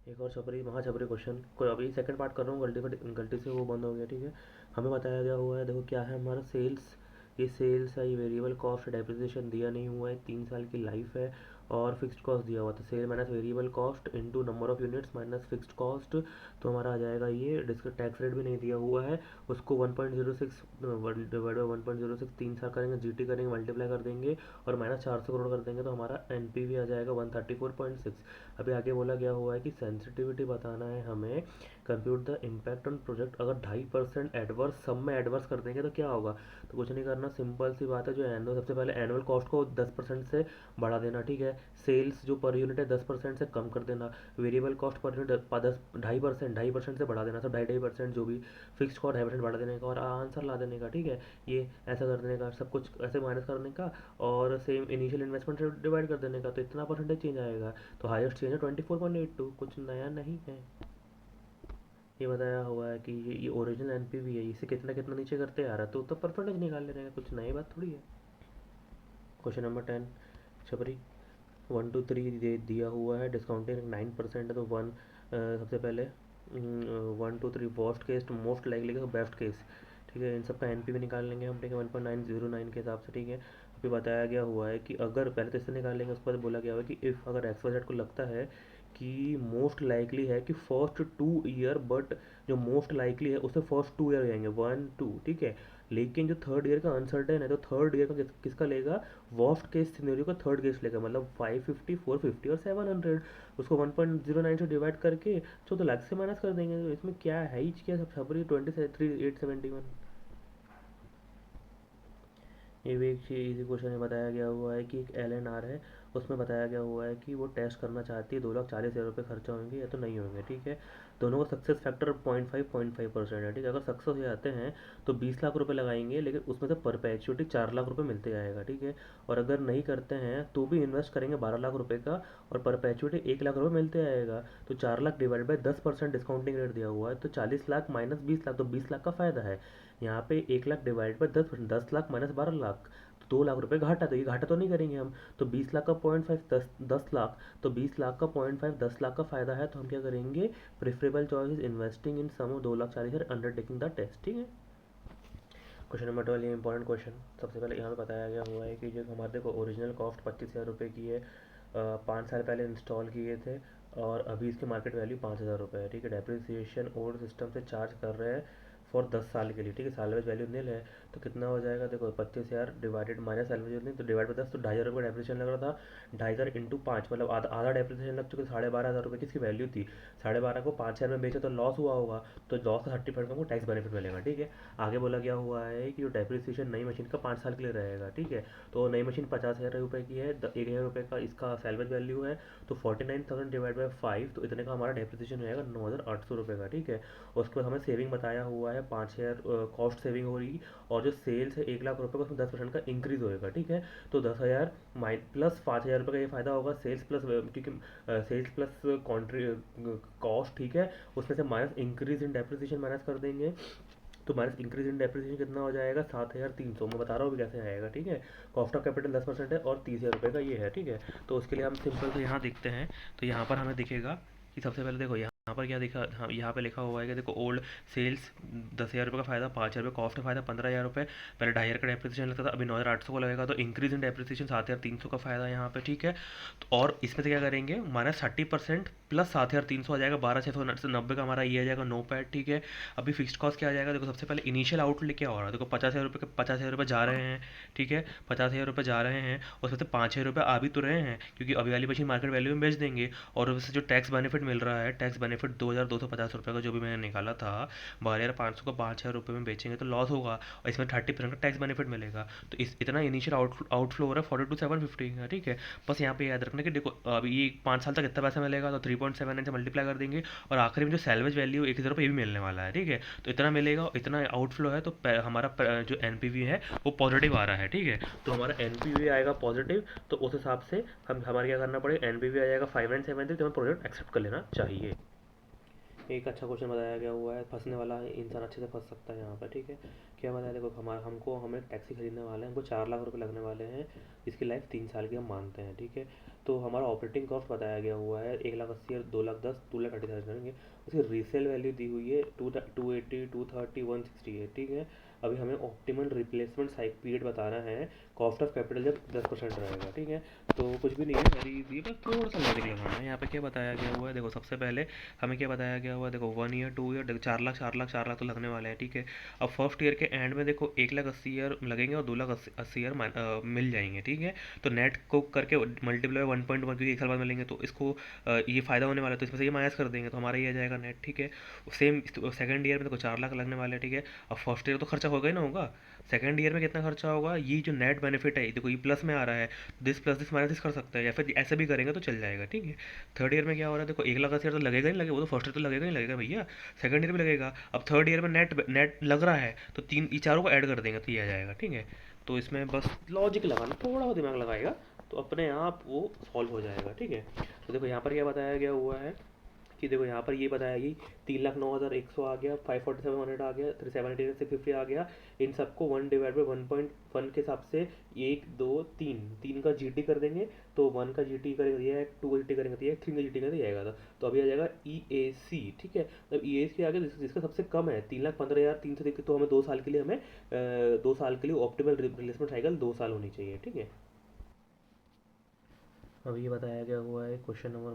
एक और छपरी महा छपरी क्वेश्चन कोई अभी सेकंड पार्ट कर रहा हूँ, गलती से वो बंद हो गया। ठीक है, हमें बताया गया हुआ है, देखो क्या है हमारा सेल्स। ये सेल्स है, ये वेरिएबल कॉस्ट डेप्रिसिएशन दिया नहीं हुआ है, 3 साल की लाइफ है और फिक्स्ड कॉस्ट दिया हुआ। तो sale minus variable cost into number of units minus fixed cost, तो हमारा आ जाएगा ये। जिसका टैक्स रेट भी नहीं दिया हुआ है उसको 1.06 डिवाइड बाई 1.06 3 साल करेंगे, जीटी करेंगे, मल्टीप्लाई कर देंगे और माइनस 400 करोड़ कर देंगे, तो हमारा एनपीवी आ जाएगा 134.6। अभी आगे बोला गया हुआ है कि सेंसिटिविटी बताना है हमें, compute the impact on project. अगर 2.5% एडवर्स सब में एडवर्स कर देंगे तो क्या होगा। तो कुछ नहीं करना, सिंपल सी बात है। जो एनुअल, सबसे पहले एनुअल कॉस्ट को 10% से बढ़ा देना। ठीक है, सेल्स जो पर यूनिट है 10% से कम कर देना, वेरिएबल कॉस्ट पर यूनिट 2.5% से बढ़ा देना, सब 2.5% जो भी फिक्स कॉस्ट 2.5% बढ़ा देने का और आंसर ला देने का। ठीक है, ये ऐसा कर देने का, सब कुछ ऐसे माइनस करने का और सेम इनिशियल इन्वेस्टमेंट से डिवाइड कर देने का, तो इतना परसेंटेज चेंज आएगा। तो हाईएस्ट चेंज है 24.82, कुछ नया नहीं है। ये बताया हुआ है कि ये ओरिजिनल एनपीवी है, इसे कितना कितना नीचे करते आ रहा है तो परसेंटेज निकाल लेने का, कुछ नई बात थोड़ी है। क्वेश्चन नंबर 10 छपरी 1 to 3 दिया हुआ है, डिस्काउंटिंग 9% है, तो वन सबसे पहले 1 to 3 worst case to most likely का बेस्ट केस। ठीक है, इन सब का एनपीवी निकाल लेंगे हम। ठीक है, 1.909 के हिसाब से। ठीक है, अभी बताया गया हुआ है कि अगर पहले तो इससे निकाल लेंगे, उसके बाद बोला गया हुआ है कि इफ़ अगर एक्स वाई जेड को लगता है कि मोस्ट लाइकली है कि फर्स्ट 2 ईयर, बट जो मोस्ट लाइकली है उससे फर्स्ट 2 ईयर जाएंगे 1 2। ठीक है, लेकिन जो थर्ड ईयर का अनसर्टेन है तो थर्ड ईयर का किसका लेगा, वर्स्ट केस सिनेरियो का थर्ड केस लेगा, मतलब 550 450 और 700। उसको 1.09 से डिवाइड करके 14 लाख से माइनस कर देंगे। तो इसमें क्या है ही क्या, सब खबर 23 871। ये भी एक इजी क्वेश्चन है, बताया गया हुआ है कि एक एल एन आर है, उसमें बताया गया हुआ है कि वो टेस्ट करना चाहती है, 2,40,000 रुपये खर्चा होंगे या तो नहीं होंगे। ठीक है, दोनों का सक्सेस फैक्टर 0.5% है। ठीक है, अगर सक्सेस हो जाते हैं तो 20 लाख रुपये लगाएंगे, लेकिन उसमें से परपेचुटी 4 लाख रुपये मिलते जाएगा। ठीक है, और अगर नहीं करते हैं तो भी इन्वेस्ट करेंगे 12 लाख रुपये का और परपेचुटी 1 लाख रुपये मिलते आएगा। तो 4 lakh divide by 10% discounting rate दिया हुआ है, तो 40 लाख माइनस 20 लाख, तो 20 लाख का फायदा है। यहाँ पे 1 lakh divide by 10%, 10 lakh minus 12 lakh, तो 2 लाख रुपए घाटा। तो ये घाटा तो नहीं करेंगे हम। तो 20 लाख का 0.5 10 लाख, तो 20 लाख का 0.5 10 लाख का फायदा है, तो हम क्या करेंगे, preferable choice is investing in some of 2,40,000 undertaking the test. ठीक है, क्वेश्चन नंबर 12 ये इंपॉर्टेंट क्वेश्चन। सबसे पहले यहाँ पे बताया गया हुआ है कि जो हमारे देखो ओरिजिनल कॉस्ट 25,000 रुपये की है, 5 साल पहले इंस्टॉल किए थे और अभी इसकी मार्केट वैल्यू 5,000 रुपये है। ठीक है, डेप्रिसिएशन ओल्ड सिस्टम से चार्ज कर रहे हैं फॉर 10 साल के लिए। ठीक है, सालवेज वैल्यू नील है, तो कितना हो जाएगा, देखो 25,000 डिवाइडेड माइनस सालवेज वैल्यू तो डिवाइड बाई 10, तो 2,500 रुपये डेप्रिसिएशन लग रहा था। 2,500 इंटू 5 मतलब आधा आधा डेप्रिसिएशन लग चुके, 12,500 रुपये की इसकी वैल्यू थी। 12,500 को 5,000 में बेचे तो लॉस हुआ होगा, तो लॉस का 30% हमको टैक्स बेनिफिट मिलेगा। ठीक है, आगे बोला गया हुआ है कि जो डेप्रिसिएशन नई मशीन का 5 साल के लिए रहेगा। ठीक है, तो नई मशीन 50,000 रुपये की है, 1,000 रुपये का इसका सैलवेज वैल्यू है, तो 49,000 डिवाइड बाई 5, तो इतने का हमारा डेप्रिसिएशन रहेगा 9,800 रुपये का। ठीक है, और उसके बाद हमें सेविंग बताया हुआ है 5,000 कॉस्ट सेविंग हो रही, और जो सेल्स है 1 लाख रुपये का उसमें 10% का इंक्रीज होएगा। ठीक है, तो 10,000 प्लस 5,000 रुपये का ये फायदा होगा सेल्स प्लस, क्योंकि सेल्स प्लस कॉन्ट्री कॉस्ट। ठीक है, उसमें से minus increase in depreciation minus कर देंगे, तो माइनस इंक्रीज इन डेप्रिसिएशन कितना हो जाएगा, 7,300। मैं बता रहा हूँ अभी कैसे आएगा। ठीक है, कॉस्ट ऑफ कैपिटल 10% है और 30,000 रुपये का ये है। ठीक है, तो उसके लिए हम सिंपल से यहाँ देखते हैं, तो यहाँ पर हमें दिखेगा कि सबसे पहले देखो यहाँ पर क्या दिखा, हाँ यहाँ पे लिखा हुआ है कि देखो ओल्ड सेल्स 10,000 रुपये का फायदा, 5,000 रुपये कॉस्ट का फायदा, 15,000 रुपये पहले 2,500 का डेप्रिसिएशन लगता था, अभी 9,800 को लगेगा, तो इंक्रीज इन डेप्रिसिएशन 7,300 का फायदा यहाँ पे। ठीक है, तो और इसमें से क्या करेंगे, माइनस 30% प्लस 7,300 आ जाएगा, 12,690 का हमारा ये आ जाएगा नो पैड। ठीक है, अभी फिक्स्ड कॉस्ट क्या आ जाएगा, देखो सबसे पहले इनिशियल आउटले क्या हो रहा है, देखो 50,000 रुपये के 50,000 रुपये जा रहे हैं। ठीक है, 50,000 रुपये जा रहे हैं और उसमें से 5,000 रुपये आ भी तो रहे हैं, क्योंकि अभी वाली मशीन मार्केट वैल्यू में बेच देंगे, और उससे जो टैक्स बेनिफिट मिल रहा है, टैक्स बेनिफिट 2,250 रुपये का जो भी मैंने निकाला था, 12,500 का 5,000 रुपये में बेचेंगे तो लॉस होगा, और इसमें 30% का टैक्स बेनिफिट मिलेगा। तो इस इतना इनिशियल आउटफ्लो हो रहा है 42,750 का। ठीक है, बस यहाँ पे याद रखना कि देखो अभी ये 5 साल तक कितना पैसा मिलेगा, तो 3.79 से मल्टीप्लाई कर देंगे, और आखिरी में जो सैलवेज वैल्यू 1,000 रुपये ये भी मिलने वाला है। ठीक है, तो इतना मिलेगा, इतना आउटफ्लो है, तो हमारा जो एनपीवी है वो पॉजिटिव आ रहा है। ठीक है, तो हमारा एनपीवी आएगा पॉजिटिव, तो उस हिसाब से हम हमारे क्या करना पड़ेगा, एनपीवी आ जाएगा 5,973, तो हमें प्रोजेक्ट एक्सेप्ट कर लेना चाहिए। एक अच्छा क्वेश्चन बताया गया हुआ है, फंसने वाला इंसान अच्छे से फंस सकता है यहाँ पर, ठीक है। क्या बताया, देखो हम एक टैक्सी खरीदने वाले हैं, हमको 4 लाख रुपए लगने वाले हैं, जिसकी लाइफ 3 साल की हम मानते हैं, ठीक है। तो हमारा ऑपरेटिंग कॉस्ट बताया गया हुआ है 1,80,000, 2,10,000, 2,30,000 करेंगे। उसकी रीसेल वैल्यू दी हुई है 280, 230, 160 है, ठीक है। अभी हमें ऑप्टिमल रिप्लेसमेंट साइक पीरियड बताना है, कॉस्ट ऑफ कैपिटल जब 10% रहेगा, ठीक है। तो कुछ भी नहीं है, वेरी इजी, बस थोड़ा सा लॉजिक लगाना है। यहाँ पे क्या बताया गया हुआ है, देखो सबसे पहले हमें क्या बताया गया हुआ है, देखो 1 ईयर 2 ईयर, देखो 4 लाख 4 लाख 4 लाख तो लगने वाले हैं, ठीक है। अब फर्स्ट ईयर के एंड में देखो 1,80,000 लगेंगे और 2,80,000 मिल जाएंगे, ठीक है। तो नेट को करके मल्टीप्लाई 1.1, क्योंकि एक साल बाद मिलेंगे तो इसको ये फ़ायदा होने वाला है, तो इसमें से ये माइनस कर देंगे तो हमारा ये आ जाएगा नेट, ठीक है। सेम सेकंड ईयर में देखो 4 लाख लगने वाले हैं, ठीक है। अब फर्स्ट ईयर तो खर्चा होगा ही ना, होगा। सेकंड ईयर में कितना खर्चा होगा, ये जो नेट बेनिफिट है देखो, ये प्लस में आ रहा है, this plus this minus this कर सकते हैं, या फिर ऐसे भी करेंगे तो चल जाएगा, ठीक है। थर्ड ईयर में क्या हो रहा है, देखो 1,80,000 तो लगेगा ही लगेगा, वो तो फर्स्ट ईयर तो लगेगा ही लगेगा भैया, सेकंड ईयर भी लगेगा। अब थर्ड ईयर में नेट नेट लग रहा है, तो तीन ये चारों को ऐड कर देंगे तो ये आ जाएगा, ठीक है। तो इसमें बस लॉजिक लगाना, थोड़ा सा दिमाग लगाएगा तो अपने आप वो सॉल्व हो जाएगा, ठीक है। तो देखो यहाँ पर क्या बताया गया हुआ है कि देखो यहाँ पर ये बताया कि 3,09,100 आ गया, 547 आ गया, 3,780 आ गया। इन सबको 1/1.1 के हिसाब से 1 2 3 का जीटी कर देंगे, तो 1 का जीटी करेंगे दिया है, 2 का जीटी करेंगे दिया है, 3 का जीटी करेंगे दिया जाएगा। तो अभी आ जाएगा ई ए सी, ठीक है। मतलब ई ए सी आगे जिसका सबसे कम है 3,15,300, तो हमें 2 साल के लिए, हमें 2 साल के लिए ऑप्टिमल रिप्लेसमेंट साइकिल 2 साल होनी चाहिए, ठीक है। अब ये बताया गया हुआ है क्वेश्चन नंबर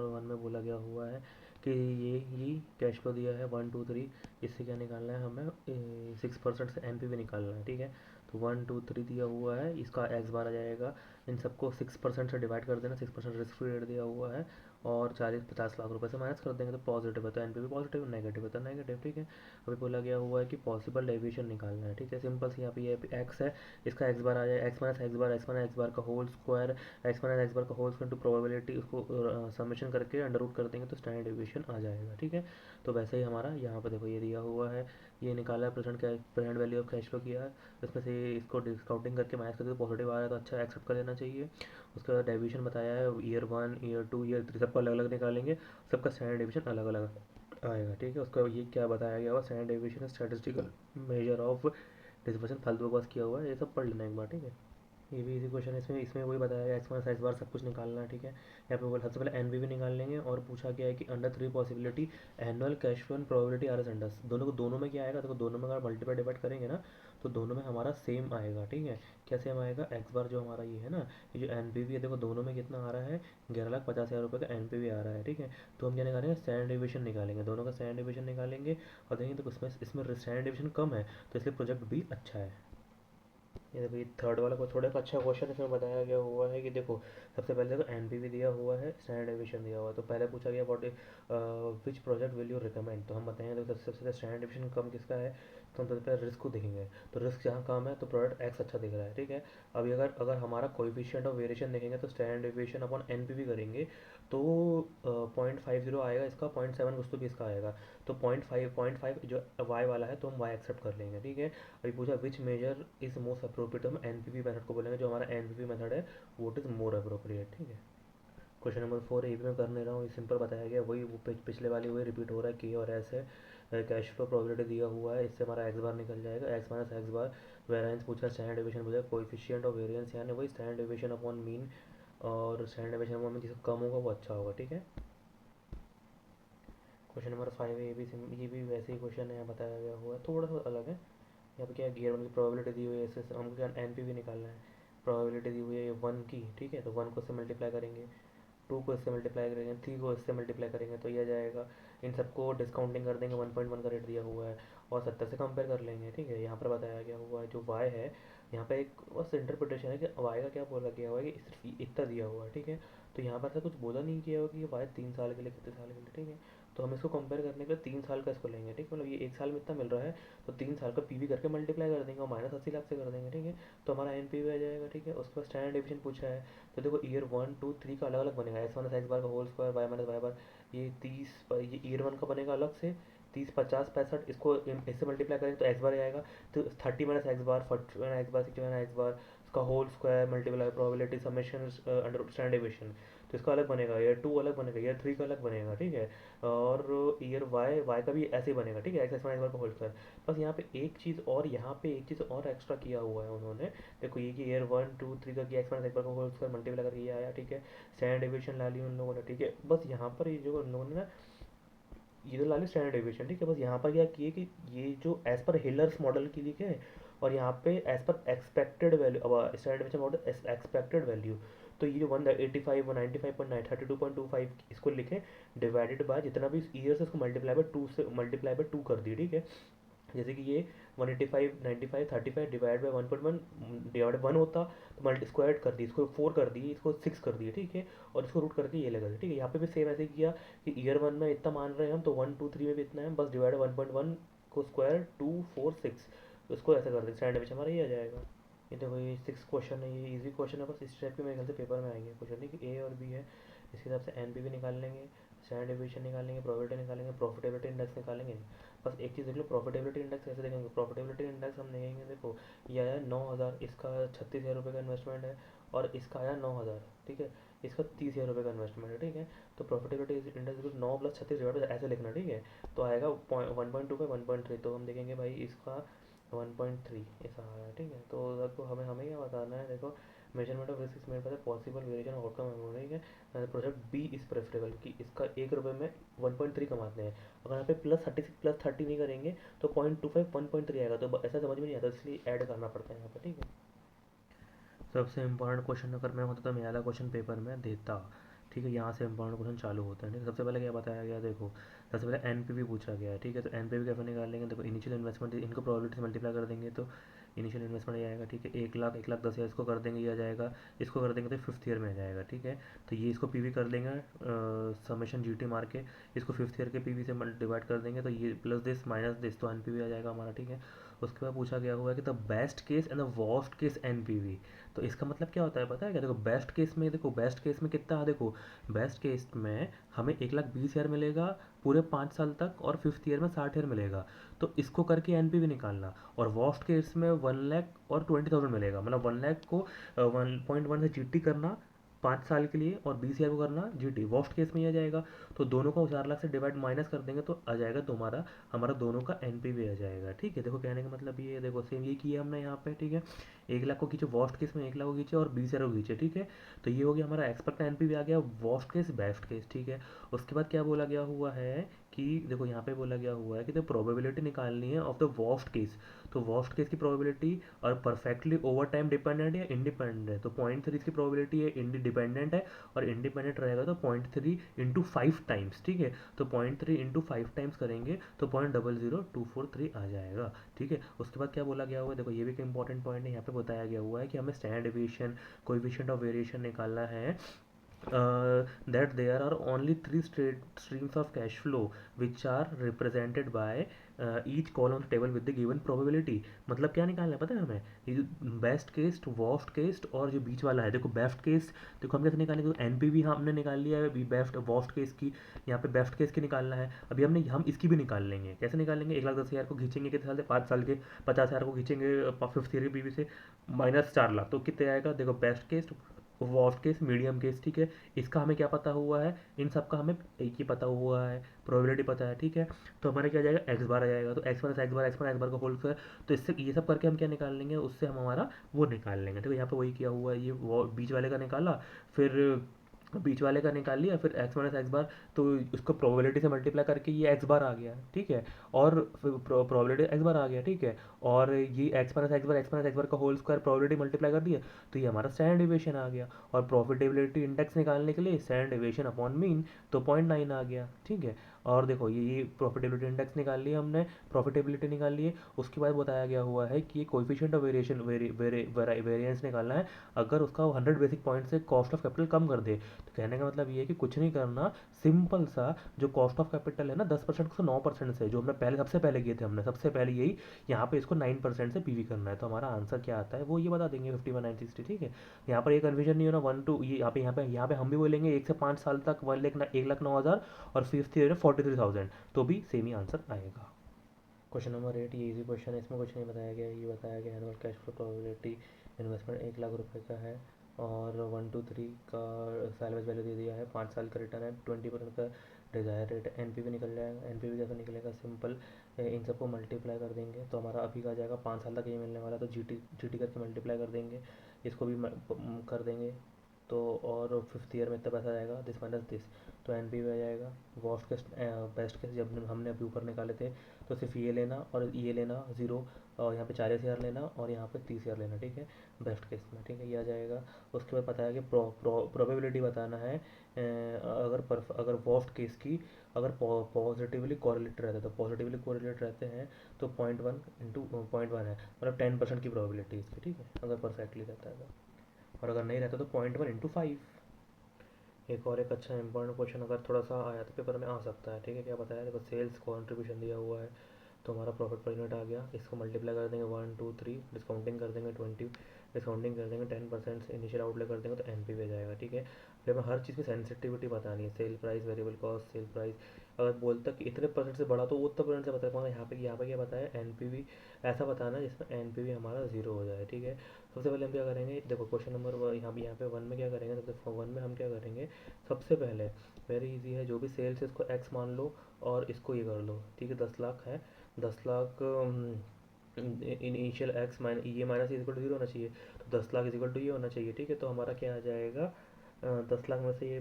वन में बोला गया हुआ है कि ये कैश फ्लो दिया है 1 2 3, इससे क्या निकालना है हमें, 6% से एन निकालना है, ठीक है। तो 1 2 3 दिया हुआ है, इसका एक्स बार आ जाएगा। इन सबको 6% से डिवाइड कर देना, 6% रिस्क फ्री रेट दिया हुआ है, और 40-50 लाख रुपए से माइनस कर देंगे तो पॉजिटिव है, तो एन पॉजिटिव, नेगेटिव है तो नेगेटिव, ठीक है। अभी बोला गया हुआ है कि पॉसिबल डेविएशन निकालना है, ठीक है। सिंपल सी यहाँ पे ये एक्स है, इसका एक्स बार आ जाए, x minus x bar, x bar का whole square, x minus x bar का होल स्क्वायर टू प्रोबेबिलिटी, उसको समेशन करके अंडर रूट कर देंगे तो स्टैंडर्ड डेविएशन आ जाएगा, ठीक है। तो वैसे ही हमारा यहाँ पर देखो ये दिया हुआ है, ये निकाला है present value of cash flow किया है, इसमें से इसको डिस्काउंटिंग करके माइनस करके पॉजिटिव आ रहा है तो अच्छा एक्सेप्ट कर लेना चाहिए। उसका डेविएशन बताया है ईयर 1 ईयर 2 ईयर 3 सबको अलग अलग निकालेंगे, सबका स्टैंडर्ड डेविएशन अलग अलग आएगा, ठीक है। उसका ये क्या बताया गया हुआ, standard deviation statistical measure of dispersion, फालतू बकवास किया हुआ है, ये सब पढ़ लेना एक बार, ठीक है। ये भी इजी क्वेश्चन है, इसमें इसमें वही बताया गया, एक्स माइनस एक्स बार सब कुछ निकालना है, ठीक है। यहाँ पे बोला सबसे पहले एन भी निकाल लेंगे, और पूछा गया है कि under 3 possibility annual cash flow and probability are as unders, दोनों में क्या आएगा, देखो दोनों में अगर मल्टीप्लाई डिवाइड करेंगे ना तो दोनों में हमारा सेम आएगा, ठीक है। क्या सेम आएगा, एक्स बार जो हमारा ये है ना, ये जो एन है, देखो दोनों में कितना आ रहा है, 11,50,000 रुपये का एन आ रहा है, ठीक है। तो हम क्या निकालेंगे, स्टैंडर्ड डिविजन निकालेंगे, दोनों का स्टैंडर्ड डिविजन निकालेंगे, और देखेंगे तो इसमें स्टैंडर्ड डिविजन कम है, तो इसलिए प्रोजेक्ट भी अच्छा है। ये देखो ये थर्ड वाला को थोड़ा सा अच्छा क्वेश्चन इसमें बताया गया हुआ है कि देखो सबसे पहले देखो एनपीवी दिया हुआ है, स्टैंडर्ड डेविएशन दिया हुआ है, तो पहले पूछा गया what which project will you recommend, तो हम बताएंगे देखो सबसे पहले स्टैंडर्ड डेविएशन कम किसका है, तो हम सबसे पहले रिस्क को देखेंगे, तो रिस्क जहाँ कम है तो प्रोडक्ट एक्स अच्छा दिख रहा है, ठीक है। अभी अगर अगर हमारा कोएफिशिएंट ऑफ वेरिएशन देखेंगे तो स्टैंडर्ड डेविएशन अपॉन एनपीवी करेंगे तो 0.50 आएगा इसका, 0.7 कुछ तो भी इसका आएगा, तो 0.5 जो वाई वाला है तो हम वाई एक्सेप्ट कर लेंगे, ठीक है। अभी पूछा विच मेजर इज मोस्ट अप्रोप्रिएट, तो हम एनपीवी मेथड को बोलेंगे, जो हमारा एनपीवी मेथड है वो इज मोर अप्रोप्रिएट, ठीक है। क्वेश्चन नंबर 4 ये भी मैं कर नहीं रहा हूँ, ये सिंपल बताया गया, वही वो पिछले वाली वही रिपीट हो रहा है, के और एस है, कैश फ्लो प्रोबेबिलिटी दिया हुआ है, इससे हमारा एक्स बार निकल जाएगा, एक्स माइनस एक्स बार, वेरिएंस पूछा, स्टैंडर्ड डेविएशन पूछा, कोएफिशिएंट ऑफ वेरिएंस यानी वही स्टैंडर्ड डेविएशन अपॉन मीन, और स्टैंडर्ड डेविएशन अपॉन मीन जिसका कम होगा वो अच्छा होगा, ठीक है। क्वेश्चन नंबर 5 है, ये भी वैसे ही क्वेश्चन है, बताया गया हुआ है, थोड़ा सा अलग है। यहाँ पे क्या है, गियर वन की प्रोबेबिलिटी दी हुई है, इससे हमको क्या एन पी भी निकालना है, प्रोबेबिलिटी दी हुई है 1 की, ठीक है। तो 1 को इससे मल्टीप्लाई करेंगे, 2 को इससे मल्टीप्लाई करेंगे, 3 को इससे मल्टीप्लाई करेंगे तो ये आ जाएगा। इन सबको डिस्काउंटिंग कर देंगे, 1.1 का रेट दिया हुआ है, और 70 से कंपेयर कर लेंगे, ठीक है। यहाँ पर बताया गया हुआ है जो वाई है, यहाँ पे एक बस इंटरप्रिटेशन है कि वाई का क्या बोला गया हुआ है कि सिर्फ इतना दिया हुआ है, ठीक है। तो यहाँ पर से कुछ बोला नहीं किया हुआ कि वाई 3 साल के लिए कितने साल के लिए, ठीक है। तो हम इसको कंपेयर करने के लिए 3 साल का इसको लेंगे, ठीक है, मतलब ये 1 साल में इतना मिल रहा है, तो 3 साल का पीवी करके मल्टीप्लाई कर देंगे और -80 लाख से कर देंगे, ठीक है। तो हमारा एन पी आ जाएगा, ठीक है। उसके बाद स्टैंडर्ड डिविजन पूछा है, तो देखो ईयर 1 2 3 का अलग अलग बनेगा, एक्स माइनस एक्स बार का whole square, y minus y bar, ये 30, ये ईयर 1 का बनेगा अलग से, 30 50 65, इसको इससे मल्टीप्लाई करेंगे तो एक्स बार आएगा, तो 30 minus x bar, 41 X bar, 61 X bar, उसका whole square multiply probability summation under standard deviation, तो इसका अलग बनेगा, ईयर 2 अलग बनेगा, ईयर 3 का अलग बनेगा, ठीक है। और ईयर वाई का भी ऐसे ही बनेगा, ठीक है, एक्स एक्स का होल स्क्वायर। बस यहाँ पे एक चीज़ और, यहाँ पे एक चीज़ और एक्स्ट्रा किया हुआ है उन्होंने। देखो ये कि ईयर 1 2 3 का किया एक्स माइनस एक्स का होल स्क्वायर मल्टीप्लाई करके ये आया, ठीक है। स्टैंडर्ड डेविएशन ला ली उन लोगों ने, ठीक है। बस यहाँ पर ये जो उन लोगों ने ना, ये तो ला ली स्टैंडर्ड डेविएशन, ठीक है। बस यहाँ पर क्या किए कि ये जो एज पर हिलर्स मॉडल की लिखे, और यहाँ पे एज पर एक्सपेक्टेड वैल्यू, अब standard deviation model expected value, तो ये जो 185 195.9 32.25 इसको लिखे, डिवाइडेड बाय जितना भी ईयर से, इसको मल्टीप्लाई बाय 2 कर दिए, ठीक है। जैसे कि ये 185 95 35 डिवाइड बाई 1.1 डिवाइड 1 होता, तो मल्टी स्क्वायर कर दी, इसको 4 कर दिए, इसको 6 कर दिए, ठीक है। और इसको रूट करके ये लगा दिया, ठीक है। यहाँ पे भी सेम ऐसे किया कि ईयर 1 में इतना मान रहे हैं हम, तो 1 2 3 में भी इतना है, बस डिवाइड 1.1 को स्क्वायर 2 4 6, तो इसको ऐसे कर दें, स्टैंडर्ड में हमारा ये आ जाएगा। ये देखो ये 6 क्वेश्चन है, ये इजी क्वेश्चन है, बस इस टाइप के मेरे ख्याल से पेपर में आएंगे क्वेश्चन, नहीं कि ए और बी है। इसके हिसाब से एन पी भी निकाल लेंगे, स्टैंडर्ड डेविएशन निकालेंगे, प्रोबेबिलिटी निकालेंगे, प्रॉफिटेबिलिटी इंडेक्स निकालेंगे। बस एक चीज़ देख लो, प्रॉफिटेबिलिटी इंडेक्स कैसे देखेंगे। प्रॉफिटेबिलिटी इंडेक्स हम देखेंगे, देखो ये आया 9,000, इसका 36,000 रुपये का इन्वेस्टमेंट है, और इसका आया 9,000, ठीक है। इसका 30,000 रुपये का इन्वेस्टमेंट है, ठीक है। तो प्रॉफिटेबिलिटी इंडेक्स 9 + 36 डिवाइड ऐसे लिखना, ठीक है। तो आएगा 1.2 बाई 1.3, तो हम देखेंगे भाई इसका 1.3 ऐसा आया, ठीक है। तो देखो हमें हमें क्या बताना है, देखो measurement of risk made by the possible variation outcome, ठीक है। प्रोजेक्ट बी इज प्रेफरेबल, कि इसका 1 रुपये में 1.3 कमाते हैं। अगर यहाँ पे +36 +30 नहीं करेंगे तो 0.25 1.3 आएगा, तो ऐसा समझ में नहीं आता, इसलिए ऐड करना पड़ता है यहाँ पे, ठीक है। सबसे इम्पोर्टेंट क्वेश्चन अगर मैं होता तो मैं वाला क्वेश्चन पेपर में देता, ठीक है। यहाँ से इम्पोर्टेंट क्वेश्चन चालू होता है, ठीक है। सबसे पहले क्या बताया गया, देखो सबसे पहले एनपीवी पूछा गया है, ठीक है। तो एनपीवी कैसे निकालेंगे, देखो इनिशियल इन्वेस्टमेंट, इनको प्रोबेबिलिटी से मल्टीप्लाई कर देंगे तो इनिशियल इन्वेस्टमेंट ये आएगा, ठीक है। 1 लाख 1,10,000 इसको कर देंगे, ये आ जाएगा। इसको कर देंगे तो 5th ईयर में आ जाएगा, ठीक है। तो ये इसको पीवी कर देंगे, समेशन जीटी मार के, इसको 5th ईयर के पीवी से डिवाइड कर देंगे, तो ये प्लस दिस माइनस दिस, तो एनपीवी आ जाएगा हमारा, ठीक है। उसके बाद पूछा गया हुआ है कि the best case and the worst case NPV. तो इसका मतलब क्या होता है पता है क्या, देखो बेस्ट केस में, देखो बेस्ट केस में कितना है, देखो बेस्ट केस में हमें 1,20,000 मिलेगा पूरे 5 साल तक, और 5th ईयर में 60,000 मिलेगा। तो इसको करके एनपीवी निकालना। और वर्स्ट केस में 1,00,000 और 20,000 मिलेगा, मतलब 1,00,000 को 1.1 से जीटी करना 5 साल के लिए, और 20,000 को करना जीटी, वर्स्ट केस में ही आ जाएगा। तो दोनों को 4 लाख से डिवाइड माइनस कर देंगे तो आ जाएगा तुम्हारा, हमारा दोनों का एनपीवी आ जाएगा, ठीक है। देखो कहने का मतलब ये है, देखो सेम ये किया हमने यहाँ पे, ठीक है। 1 लाख को खींचे वर्स्ट केस में, 1 लाख को खींचे और 20,000 को खींचे, ठीक है। तो ये हो गया हमारा एक्सपेक्ट एनपीवी आ गया, वर्स्ट केस बेस्ट केस, ठीक है। उसके बाद क्या बोला गया हुआ है कि देखो यहाँ पे बोला गया हुआ है कि द प्रोबेबिलिटी निकालनी है ऑफ द वर्स्ट केस। तो वर्स्ट केस की प्रोबेबिलिटी और परफेक्टली ओवर टाइम डिपेंडेंट या इंडिपेंडेंट है, तो 0.3 इसकी प्रोबेबिलिटी है, इंडिपेंडेंट है, और इंडिपेंडेंट रहेगा तो 0.3 इंटू 5 टाइम्स, ठीक है। तो 0.3 इंटू 5 टाइम्स करेंगे तो 0.00243 आ जाएगा, ठीक है। उसके बाद क्या बोला गया हुआ है, देखो ये भी एक इंपॉर्टेंट पॉइंट है, यहाँ पे बताया गया हुआ है कि हमें standard deviation, coefficient of variation निकालना है, that there are only three streams of cash flow which are represented by each column of the table with the given probability। मतलब क्या निकालना है पता है हमें, ये जो बेस्ट केस, वर्स्ट केस और जो बीच वाला है, देखो बेस्ट केस, देखो हम कैसे निकालेंगे, तो एनपीवी हमने निकाल लिया है अभी बेस्ट वर्स्ट केस की, यहाँ पे बेस्ट केस की निकालना है। अभी हम इसकी भी निकाल लेंगे, कैसे निकालेंगे, 1,10,000 को खींचेंगे कितने साल से, 5 साल के, 50,000 को खींचेंगे 5th ईयर की पीवी से, माइनस 4 लाख, तो कितने आएगा, देखो best case, worst case, medium case, ठीक है। इसका हमें क्या पता हुआ है, इन सब का हमें एक ही पता हुआ है, प्रोबेबिलिटी पता है, ठीक है। तो हमारे क्या आ जाएगा, एक्स बार आ जाएगा, तो x minus x bar, x minus x bar का होल स्क्वायर। तो इससे ये सब करके हम क्या निकाल लेंगे, उससे हम हमारा वो निकाल लेंगे, ठीक है। यहाँ पे वही किया हुआ है, ये वो बीच वाले का निकाला, फिर बीच वाले का निकाल लिया, फिर एक्स माइनस एक्स बार, तो उसको प्रोबेबिलिटी से मल्टीप्लाई करके ये एक्स बार आ गया, ठीक है। और प्रोबेबिलिटी एक्स बार आ गया, ठीक है। और ये x minus x bar, x minus x bar का होल स्क्वायर प्रोबेबिलिटी मल्टीप्लाई कर दिया, तो ये हमारा स्टैंडर्ड डेविएशन आ गया। और प्रॉफिटेबिलिटी इंडेक्स निकालने के लिए स्टैंडर्ड डेविएशन अपॉन मीन, तो 0.9 आ गया, ठीक है। और देखो ये प्रॉफिटेबिलिटी इंडेक्स निकाल लिया हमने, प्रॉफिटेबिलिटी निकाल लिए। उसके बाद बताया गया हुआ है कि ये कोएफिशिएंट ऑफ वेरिएशन, वेरिएंस निकालना है, अगर उसका 100 बेसिक पॉइंट से कॉस्ट ऑफ कैपिटल कम कर दे। तो कहने का मतलब ये है कि कुछ नहीं करना, सिंपल सा जो कॉस्ट ऑफ कैपिटल है ना 10% को 9% से, जो हमने पहले सबसे पहले किए थे, हमने सबसे पहले यही, यहाँ पे इसको 9% से पीवी करना है। तो हमारा आंसर क्या आता है वो ये बता देंगे, 51,960, ठीक है। यहाँ पर ये कन्फ्यूजन नहीं होना, 1 2 ये यहाँ पे हम भी बोलेंगे 1 से 5 साल तक 1,09,000, और 5th ईयर 43,000, तो भी सेम ही आंसर आएगा। क्वेश्चन नंबर 8, ये इजी क्वेश्चन है, इसमें कुछ नहीं बताया गया, ये बताया गया annual cash flow probability investment 1 lakh रुपए का है, और 1 2 3 का सैलवेज वैल्यू दे दिया है, 5 साल का रिटर्न है, 20% का डिज़ायर रेट है। एन निकल जाएगा। एन कैसे निकलेगा, सिंपल, इन सबको मल्टीप्लाई कर देंगे तो हमारा अभी का जाएगा 5 साल तक ये मिलने वाला, तो जी टी करके मल्टीप्लाई कर देंगे, इसको भी कर देंगे तो, और 5th ईयर में इतना पैसा आएगा, दिस माइनस दिस, तो एन आ जाएगा। वर्स्ट केस, बेस्ट केस जब हमने अभी ऊपर निकाले थे तो सिर्फ ये लेना और ये लेना ज़ीरो, और यहाँ पे 40,000 लेना और यहाँ पे 30,000 लेना, ठीक है, बेस्ट केस में, ठीक है, ये आ जाएगा। उसके बाद बताया कि प्रोबेबिलिटी बताना है, अगर वर्स्ट केस की, अगर पॉजिटिवली कोरिलेट रहते हैं, तो पॉजिटिवली कोरिलेट रहते हैं तो 0.1 है, मतलब 10% की प्रोबेबिलिटी इसकी, ठीक है, अगर परफेक्टली रहता है तो, और अगर नहीं रहता तो 0.1 × 5। एक और एक अच्छा इंपॉर्टेंट क्वेश्चन अगर थोड़ा सा आया तो पेपर में आ सकता है, ठीक है, क्या बताया, देखो सेल्स कॉन्ट्रीब्यूशन दिया हुआ है, तो हमारा प्रॉफिट पर यूनिट आ गया, इसको मल्टीप्लाई कर देंगे 1 2 3, डिस्काउंटिंग कर देंगे 20, डिस्काउंटिंग कर देंगे 10% से इनिशियल आउटले कर देंगे तो एन आ जाएगा, ठीक है। फिर हमें हर चीज़ की सेंसिटिविटी बतानी है, sale price, variable cost, sale price, अगर बोलता कि इतने परसेंट से बढ़ा तो वो उतना परसेंट से बता पाऊंगा, यहाँ पे क्या बताया, एन ऐसा बताना जिसमें एन हमारा जीरो हो जाए, ठीक है। सबसे पहले हम क्या करेंगे, देखो क्वेश्चन नंबर यहाँ पे 1 में क्या करेंगे, सबसे 1 में हम क्या करेंगे, सबसे पहले वेरी इजी है, जो भी सेल्स है इसको एक्स मान लो और इसको ये कर लो, ठीक है, 10 लाख है, 10 लाख इनिशियल एक्स माइनस ये माइनस इक्वल टू जीरो होना चाहिए, तो 10 लाख इक्वल टू ये होना चाहिए, ठीक है। तो हमारा क्या आ जाएगा, 10 लाख में से ये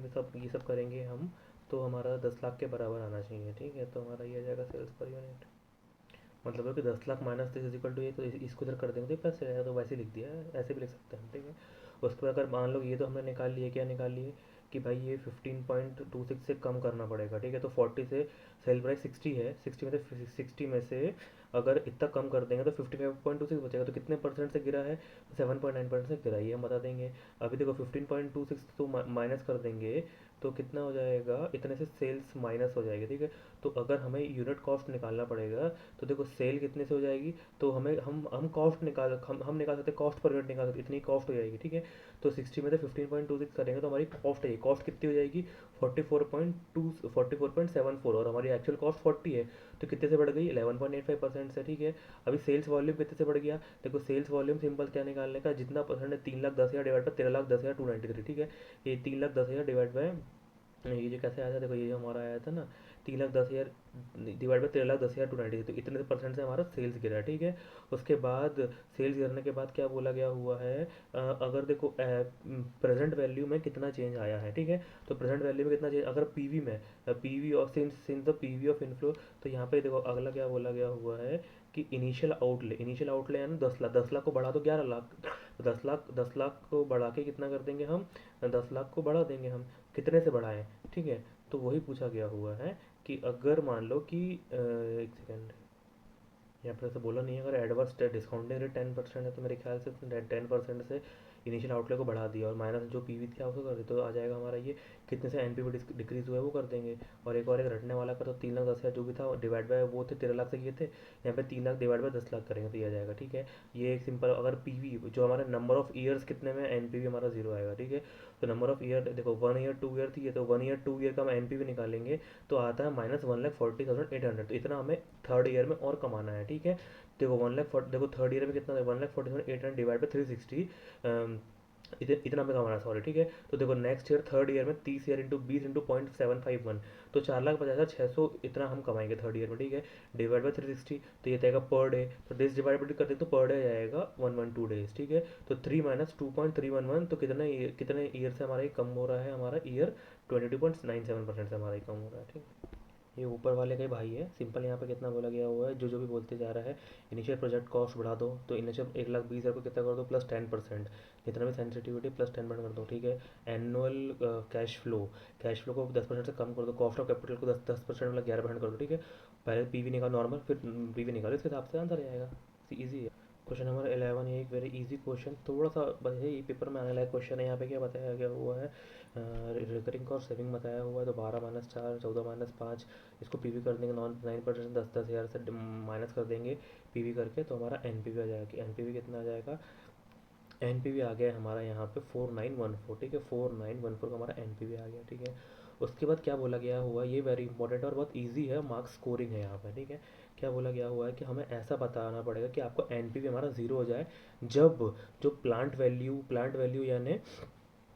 सब करेंगे हम, तो हमारा 10 लाख के बराबर आना चाहिए, ठीक है, तो हमारा ये आ जाएगा सेल्स पर यूनिट, मतलब है कि 10 lakh minus this is equal to ये, तो इसको इधर कर देंगे तो प्लस रहेगा, तो वैसे लिख दिया है, ऐसे भी लिख सकते हैं हम, ठीक है। उसके बाद अगर मान लो ये तो हमने निकाल लिए, क्या निकाल लिए कि भाई ये 15.26 से कम करना पड़ेगा, ठीक है, तो 40 से सेल प्राइस 60 है, 60 में से अगर इतना कम कर देंगे तो 55.26 बचेगा, तो कितने परसेंट से गिरा है, तो 7.9% से गिरा, ये हम बता देंगे। अभी देखो 15.26 तो माइनस कर देंगे तो कितना हो जाएगा, इतने से सेल्स माइनस हो जाएगी, ठीक है। तो अगर हमें यूनिट कॉस्ट निकालना पड़ेगा तो देखो सेल कितने से हो जाएगी, तो हमें हम कॉस्ट निकाल हम निकाल सकते हैं, कॉस्ट पर यूनिट निकाल सकते हैं, इतनी कॉस्ट हो जाएगी, ठीक है। तो 60 में से 15.26 करेंगे तो हमारी कॉस्ट है, कॉस्ट कितनी हो जाएगी, 44.74, और हमारी एक्चुअल कॉस्ट 40 है, तो कितने से बढ़ गई, 11.85% से, ठीक है। अभी सेल्स वॉल्यूम कितने से बढ़ गया, देखो सेल्स वॉल्यूम सिंपल क्या निकालने का, जितना परसेंट है, 3,10,000 डिवाइड बाई 13,10,293, ठीक है, ये 3,10,000 डिवाइड बाय, ये जो कैसे आया था, देखो ये जो हमारा आया था ना, 3,10,000 डिवाइड बाई 13,10,290, तो इतने परसेंट से हमारा सेल्स गिरा, ठीक है। उसके बाद सेल्स गिरने के बाद क्या बोला गया हुआ है, अगर देखो प्रेजेंट वैल्यू में कितना चेंज आया है, ठीक है, तो प्रेजेंट वैल्यू में कितना चेंज, अगर पीवी में, PV of since the PV of inflow, तो यहाँ पे देखो अगला क्या बोला गया हुआ है कि इनिशियल आउटले है ना 10 लाख, 10 लाख को बढ़ा दो 11 लाख, तो 10 लाख को बढ़ा के कितना कर देंगे हम, 10 लाख को बढ़ा देंगे हम, कितने से बढ़ाएं, ठीक है। तो वही पूछा गया हुआ है कि अगर मान लो कि एक सेकेंड, यहाँ पर ऐसा बोला नहीं है, अगर एडवर्स डिस्काउंटिंग रेट 10% है तो मेरे ख्याल से 10% से इनिशियल आउटले को बढ़ा दिया और माइनस जो पीवी थी उसको कर दी, तो आ जाएगा हमारा ये कितने से एनपीवी डिक्रीज हुआ है वो कर देंगे। और एक रटने वाला का तो 3,10,000 जो भी था डिवाइड बाय वो थे 13 लाख से किए थे, यहाँ पे 3 लाख डिवाइड बाय 10 लाख करेंगे तो ये आ जाएगा, ठीक है। ये एक सिंपल, अगर पीवी जो हमारे नंबर ऑफ ईयर्स कितने में एनपीवी हमारा जीरो आएगा, ठीक है। तो नंबर ऑफ ईयर देखो 1 ईयर 2 ईयर थी, तो 1 ईयर 2 ईयर का हम एनपीवी निकालेंगे तो आता है -1,40,800, तो इतना हमें थर्ड ईयर में और कमाना है, ठीक है। देखो 1 लाख देखो थर्ड ईयर में कितना है, 1,40,800 डिवाइड बाई 360, इतना में कमाना, सॉरी, ठीक है। तो देखो नेक्स्ट ईयर थर्ड ईयर में 30 ईयर इंटू 20 इंटू 0.751, तो 4,50,600 इतना हम कमाएंगे थर्ड ईयर में, ठीक है। डिवाइड बाई 360, तो ये जाएगा पर डे, तो डेज डिवाइड कर दे तो पर डे जाएगा 112 डेज, ठीक है। तो 3 माइनस 2.311, तो कितने ईयर से हमारा ये कम हो रहा है, हमारा ईयर 22.97% से हमारा ये कम हो रहा है, ठीक है। ये ऊपर वाले का ही भाई है, सिंपल यहाँ पे कितना बोला गया हुआ है, जो भी बोलते जा रहा है, इनिशियल प्रोजेक्ट कॉस्ट बढ़ा दो, तो इनिशियल 1,20,000 को कितना कर दो, +10%, जितना भी सेंसिटिविटी +10% कर दो, ठीक है। एनुअल कैश फ्लो को 10% से कम कर दो, कॉस्ट ऑफ कैपिटल को 10% मतलब 11% कर दो, ठीक है। पहले पीवी निकालो नॉर्मल, फिर पीवी निकालो, इसके हिसाब से आंसर आएगा, ईजी है। क्वेश्चन नंबर 11, ये एक वेरी इजी क्वेश्चन, थोड़ा सा बस है, ये पेपर में आने लायक क्वेश्चन है। यहाँ पे क्या बताया गया हुआ है, रिकरिंग कॉस्ट सेविंग बताया हुआ है, तो 12 - 4 14 - 5, इसको पीवी कर देंगे, 9% 10,000 से माइनस कर देंगे पीवी करके, तो हमारा एनपीवी आ जाएगा। एनपीवी कितना आ जाएगा, एनपीवी आ गया हमारा यहाँ पे 4914, ठीक है, 4914 का हमारा एनपीवी आ गया, ठीक है। उसके बाद क्या बोला गया हुआ, ये वेरी इंपॉर्टेंट और बहुत ईजी है, मार्क्स स्कोरिंग है यहाँ पे, ठीक है। क्या बोला गया हुआ है कि हमें ऐसा बताना पड़ेगा कि आपको एनपीवी हमारा ज़ीरो हो जाए जब जो प्लांट वैल्यू यानी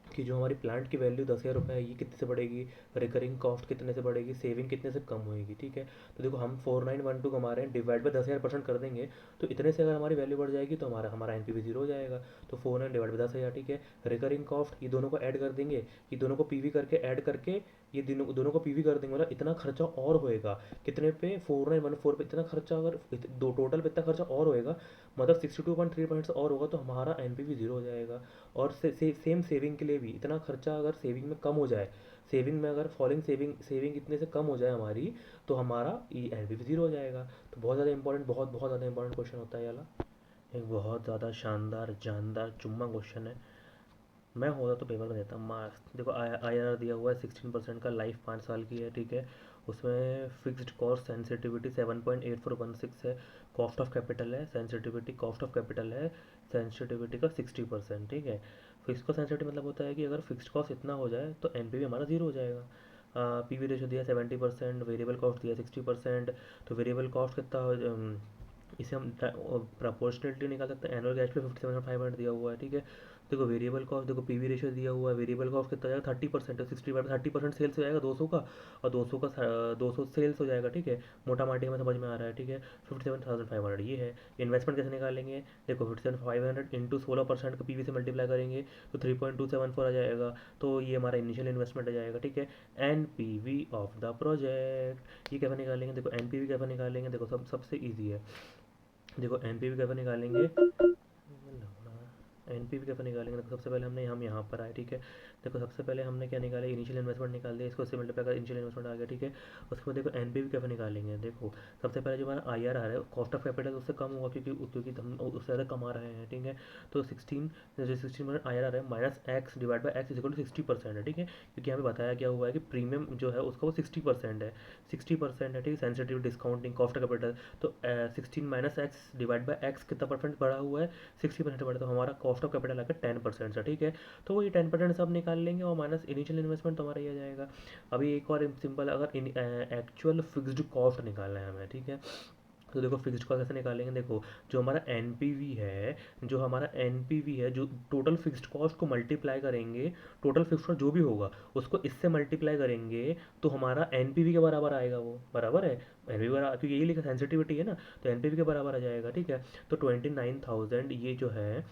कि जो हमारी प्लांट की वैल्यू 10,000 रुपये है, ये कितने से बढ़ेगी, रिकरिंग कॉस्ट कितने से बढ़ेगी, सेविंग कितने से कम होएगी। ठीक है, तो देखो हम 4912 कमा रहे हैं, डिवाइड बाई 10,000% कर देंगे, तो इतने से अगर हमारी वैल्यू बढ़ जाएगी तो हमारा हमारा एनपीवी जीरो हो जाएगा। तो 49 डिवाइड बाई 10,000। ठीक है, रिकरिंग कॉस्ट ये दोनों को ऐड कर देंगे, ये दोनों को पीवी करके ऐड करके ये दोनों को पीवी कर देंगे, मतलब इतना खर्चा और होएगा। कितने पे, 4914 पे इतना खर्चा, अगर दो टोटल पे इतना खर्चा और होएगा, मतलब 62.3 और होगा, तो हमारा एनपीवी जीरो हो जाएगा। और सेम सेविंग के लिए भी इतना खर्चा अगर सेविंग में कम हो जाए, सेविंग में अगर फॉलिंग सेविंग इतने से कम हो जाए हमारी, तो हमारा ई एन पी ज़ीरो हो जाएगा। तो बहुत ज़्यादा इंपॉर्टेंट, बहुत बहुत ज़्यादा इंपॉर्टेंट क्वेश्चन होता है ये वाला। एक बहुत ज़्यादा शानदार जानदार चुम्मा क्वेश्चन है। मैं होता तो पेपर में देता मार्क्स। देखो आई आर दिया हुआ है 16% का, लाइफ 5 साल की है। ठीक है, उसमें फिक्स्ड कॉस्ट सेंसिटिविटी 7.8416 है, कॉस्ट ऑफ कैपिटल है, सेंसिटिविटी कॉस्ट ऑफ कैपिटल है, सेंसिटिविटी का 60%। ठीक है, फिक्स कॉस्ट सेंसिटिविटी मतलब होता है कि अगर फिक्स्ड कॉस्ट इतना हो जाए तो एन पी वी हमारा जीरो हो जाएगा। पी वी रेशो दिया 70%, वेरिएबल कॉस्ट दिया 60%। तो वेरिएबल कॉस्ट कितना इसे हम प्रपोर्शनलिटी निकाल सकते हैं। एनुअल कैश पे 57,500 दिया हुआ है। ठीक है, देखो वेरिएबल कॉस्ट, देखो पीवी रेशियो दिया हुआ है, वेरिएबल कॉस्ट कितना जाएगा 30%, 60/30% सेल्स हो जाएगा 200 का, और 200 का 200 सेल्स हो जाएगा। ठीक है, मोटा माटी में समझ में आ रहा है। ठीक है, 57,500 ये है। इन्वेस्टमेंट कैसे निकालेंगे, देखो 57,500 इंटू 16% का पीवी से मल्टीप्लाई करेंगे तो 3.274 आ जाएगा। तो ये हमारा इनिशियल इन्वेस्टमेंट आ जाएगा। ठीक है, N P V of the project, ये कैसे निकालेंगे, देखो एन पी वी कैसे निकालेंगे, देखो सबसे ईजी है। देखो एन पी वी कैसे निकालेंगे, एन पी वी कैसे निकालेंगे, देखो सबसे पहले हम यहाँ पर आए। ठीक है, देखो सबसे पहले हमने क्या निकाला, इनिशियल इन्वेस्टमेंट निकाल दिया, इसको इससे मल्टीप्लाई कर इनिशियल इन्वेस्टमेंट आ गया। ठीक है, उसके बाद देखो एन पी वी कैसे निकालेंगे, देखो सबसे पहले जो हमारा आई आर आर है, कॉस्ट ऑफ कैपिटल उससे कम होगा, क्योंकि हम उससे ज़्यादा कमा रहे हैं। ठीक है, तो 16 आई आर आर है minus X divide by X equal to 60% है। ठीक है, क्योंकि यहाँ पे बताया गया हुआ है कि प्रीमियम जो है उसका वो 60% है, 60% है। ठीक है, sensitive discounting cost of capital, तो 16 - एक्स डिवाइड बाई एक्स कितना परसेंट बढ़ा हुआ है, 60% बढ़ा, तो हमारा कॉस्ट ऑफ कैपिटल आकर 10% से। ठीक है, तो वही 10% सब निकाल लेंगे और माइनस इनिशियल इन्वेस्टमेंट तो हमारा ये आ जाएगा। अभी एक और सिंपल, अगर एक्चुअल फिक्स्ड कॉस्ट निकालना है हमें। ठीक है, तो देखो फिक्स्ड कॉस्ट कैसे निकालेंगे, देखो जो हमारा एन पी वी है, जो हमारा एन पी वी है, जो टोटल फिक्स्ड कॉस्ट को मल्टीप्लाई करेंगे, टोटल फिक्स्ड कॉस्ट जो भी होगा उसको इससे मल्टीप्लाई करेंगे, तो हमारा एन पी वी के बराबर आएगा, वो बराबर है एन पी वी बराबर, क्योंकि यही लिखा सेंसिटिविटी है ना, तो एन पी वी के बराबर आ जाएगा। ठीक है, तो 29,000 ये जो है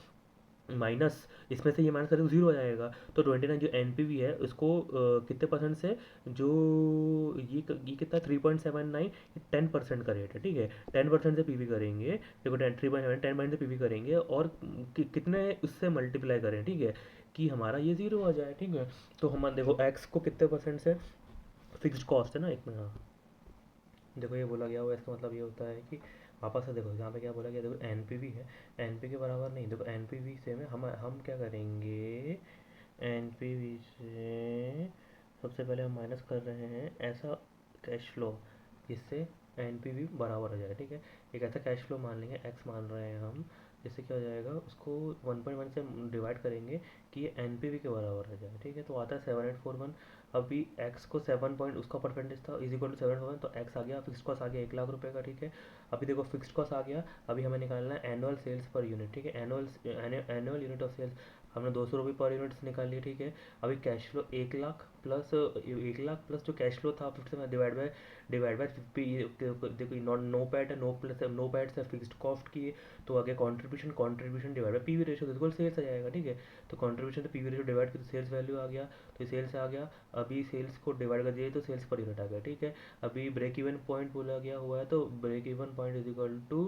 माइनस, इसमें से ये माइनस करें तो जीरो हो जाएगा। तो 29 जो एन पी वी है उसको कितने परसेंट से, जो ये कितना 3.79, 10% का रेट है। ठीक है, 10% से पीवी करेंगे, देखो 3.7 10% से पीवी करेंगे, और कितने उससे मल्टीप्लाई करें। ठीक है, कि हमारा ये जीरो आ जाए। ठीक है, तो हम देखो एक्स को कितने परसेंट से, फिक्स्ड कॉस्ट है ना एक में, हाँ देखो ये बोला गया हुआ है, इसका मतलब ये होता है कि वापस से देखो यहाँ पे क्या बोला गया, देखो एन पी वी है, एन पी के बराबर नहीं, देखो एन पी वी से में हम क्या करेंगे, एन पी वी से सबसे पहले हम माइनस कर रहे हैं ऐसा कैश फ्लो जिससे एन पी वी बराबर हो जाए। ठीक है, एक ऐसा कैश फ्लो मान लेंगे, एक्स मान रहे हैं हम, जिससे क्या हो जाएगा, उसको 1.1 से डिवाइड करेंगे कि ये एन पी वी के बराबर हो जाए। ठीक है, तो आता है 7841। अभी एक्स को 7 पॉइंट उसका परसेंटेज था इज इक्वल टू 741, तो एक्स आ गया, फिक्स कॉस्ट आ गया 1,00,000 का। ठीक है, अभी देखो फिक्स्ड कॉस्ट आ गया, अभी हमें निकालना है एनुअल सेल्स पर यूनिट। ठीक है, एनुअल यूनिट ऑफ सेल्स हमने 200 रुपये पर यूनिट निकाल लिया। ठीक है, अभी कैश फ्लो 1,00,000 प्लस 1,00,000 प्लस जो कैश फ्लो था 50 डिवाइड बाय 50, देखो नो पैट है, नो पैट से फिक्स्ड कॉस्ट की, तो आगे contribution divide by PV ratio, बिल्कुल सेल्स आ जाएगा। ठीक है, तो कंट्रीब्यूशन तो पीवी रेशियो डिवाइड की तो सेल्स वैल्यू आ गया, तो सेल्स आ गया। अभी सेल्स को डिवाइड कर दिए तो सेल्स पर यूनिट आ गया। ठीक है, अभी ब्रेक इवन पॉइंट बोला गया हुआ है, तो break even point is equal to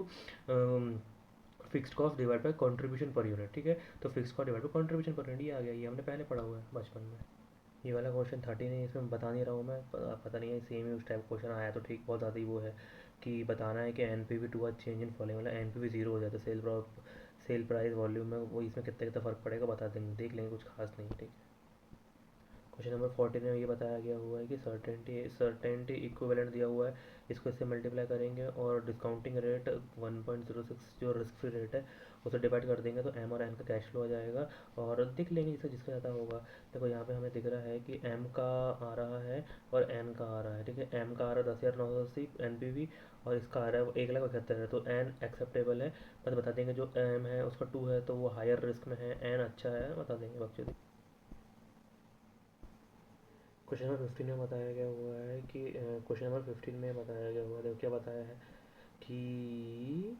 fixed cost divide by contribution per unit. ठीक है, तो fixed cost divide by contribution per unit ये आ गया, ये हमने पहले पढ़ा हुआ है बचपन में। ये वाला क्वेश्चन 30 नहीं, इसमें बता नहीं रहा हूँ मैं, पता नहीं है सेम ही उस टाइप क्वेश्चन आया तो ठीक, बहुत ज़्यादा ही वो है कि बताना है कि एन पी वी टू आज चेंज इन फॉलोइंग, मतलब एन पी वी जीरो हो जाता है, सेल प्राइस वॉल्यूम में वो इसमें कितना कितना फ़र्क पड़ेगा बता देंगे, देख लेंगे, कुछ खास नहीं। ठीक है, क्वेश्चन नंबर 14 में ये बताया गया हुआ है कि सर्टेनिटी इक्विवेलेंट दिया हुआ है, इसको इससे मल्टीप्लाई करेंगे और डिस्काउंटिंग रेट 1.06 जो रिस्क फ्री रेट है उसे डिवाइड कर देंगे तो एम और एन का कैश फ्लो आ जाएगा। और देख लेंगे जिसका जिसका ज़्यादा होगा। देखो यहाँ पे हमें दिख रहा है कि एम का आ रहा है और एन का आ रहा है, ठीक है। एम का आ रहा है 10,980 एन और इसका आ रहा है 1,75,000 है, तो एन एक्सेप्टेबल है। बस बता देंगे जो एम है उसका 2 है तो वो हायर रिस्क में है, एन अच्छा है बता देंगे बच्चे। क्वेश्चन नंबर 15 में बताया गया हुआ है कि क्वेश्चन नंबर 15 में बताया गया हुआ है, देखो क्या बताया है कि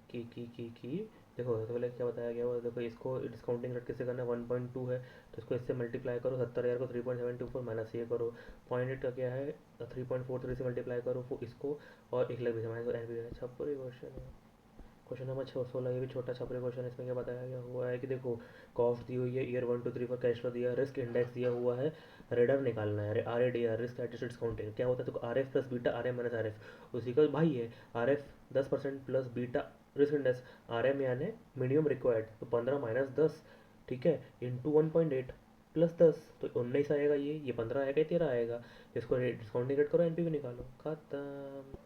की देखो तो पहले क्या बताया गया हुआ है। देखो इसको डिस्काउंटिंग रेट किससे करना है, 1.2 है तो इसको इससे मल्टीप्लाई करो, 70,000 को 3.724 माइनस ये करो, 0.8 का क्या है 3.43 से मल्टीप्लाई करो वो इसको, और 1,00,000 से माइनस एन भी है। छप्परी क्वेश्चन है। क्वेश्चन नंबर 16, ये भी छोटा छपरी क्वेश्चन है। इसमें क्या बताया गया हुआ है कि देखो कॉस्ट दी हुई है, ईयर 1 2 3 पर कैश फ्लो दिया है, रिस्क इंडेक्स दिया हुआ है, रेडर निकालना है, R A D R risk adjusted discounting क्या होता है। तो R F plus beta R M minus R F उसी का भाई है। R F 10% plus beta risk index, R M यानी मिनिमम रिक्वायर्ड तो 15 माइनस 10, ठीक है, इंटू 1.8 प्लस 10 तो 19 आएगा, ये 15 आएगा, ये 13 आएगा। इसको डिस्काउंटिंग रेट करो, एन पी भी निकालो, खत्म।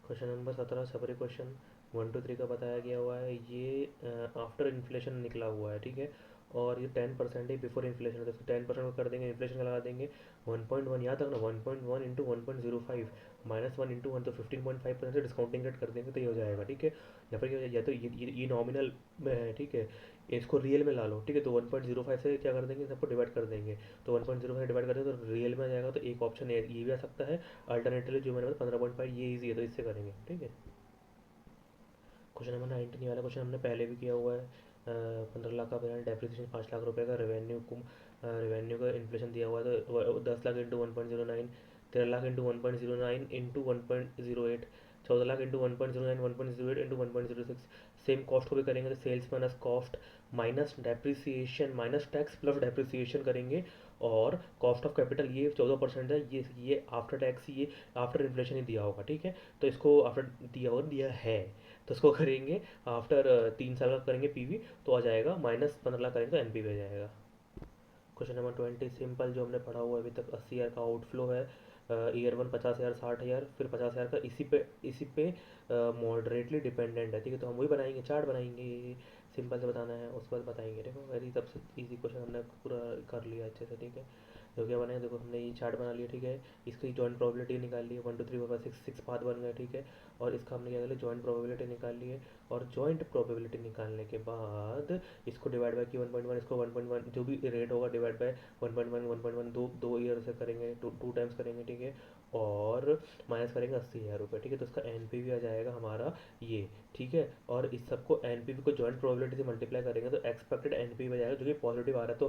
क्वेश्चन नंबर 17 छपरी क्वेश्चन 1 2 3 का बताया गया हुआ है। ये आफ्टर इन्फ्लेशन निकला हुआ है, ठीक है। और ये 10% है बिफोर इन्फ्लेशन है, तो इसको 10% को कर देंगे, इन्फ्लेशन का लगा देंगे 1.1, याद रखना 1.1 इंटू 1.05 माइनस 1 इंटू 1 तो 15.5% से डिस्काउंटिंग रेट कर देंगे तो ये हो जाएगा, ठीक है। या फिर या तो ये नॉमिनल में है, ठीक है। इसको रियल में ला लो, ठीक है, तो 1.05 से क्या कर देंगे, सबको डिवाइड कर देंगे, तो 1.05 डिवाइड कर देंगे तो रियल में आ जाएगा। तो एक ऑप्शन ये भी आ सकता है। अल्टरनेटिवली जो मैंने बताया 15.5 ये ईजी है तो इससे करेंगे, ठीक है। क्वेश्चन नंबर 19 वाला क्वेश्चन हमने पहले भी किया हुआ है। 15 लाख का बयान डेप्रिसिएशन 5 लाख रुपए का रेवेन्यू का इन्फ्लेशन दिया हुआ है तो 10 lakh into 1.09, 13 lakh into 1.09 into 1.08, 14 lakh into 1.09 1.08 into 1.06। Same cost को भी करेंगे तो sales minus cost minus depreciation minus tax plus depreciation करेंगे। और कॉस्ट ऑफ कैपिटल ये 14% है, ये आफ्टर टैक्स, ये आफ्टर इन्फ्लेशन ही दिया होगा, ठीक है। तो इसको आफ्टर दिया होगा, दिया है तो उसको करेंगे आफ्टर 3 साल का करेंगे पीवी तो आ जाएगा माइनस 15 लाख करेंगे तो एनपी आ जाएगा। क्वेश्चन नंबर 20 सिंपल जो हमने पढ़ा हुआ है अभी तक 80,000 का आउटफ्लो है, ईयर 1 50,000 60,000 फिर 50,000 का इसी पे मॉडरेटली डिपेंडेंट है, ठीक है। तो हम वही बनाएंगे, चार्ट बनाएंगे, सिंपल से बताना है उसके बाद बताएंगे। देखो वेरी सबसे इजी क्वेश्चन हमने पूरा कर लिया अच्छे से, ठीक है। तो क्या बनाए, देखो हमने ये चार्ट बना लिया, ठीक है। इसकी जॉइंट प्रोबेबिलिटी निकाल ली है, 1 2 3 4 5 6 पाथ बन गए, ठीक है। और इसका हमने क्या कर लिया, जॉइंट प्रोबेबिलिटी निकाल ली है। और जॉइंट प्रोबेबिलिटी निकालने के बाद इसको डिवाइड बाय की 1.1, इसको 1.1 जो भी रेट होगा डिवाइड बाय 1.1 1.1 दो दो ईयर से करेंगे, टू टाइम्स करेंगे, ठीक है। और माइनस करेंगे 80,000 रुपये, ठीक है। तो इसका एन पी वी आ जाएगा हमारा ये, ठीक है। और इस सबको एन पी वी को जॉइंट प्रोबेबिलिटी से मल्टीप्लाई करेंगे तो एक्सपेक्टेड एन पी वी आ जाएगा जो कि पॉजिटिव आ रहा है। तो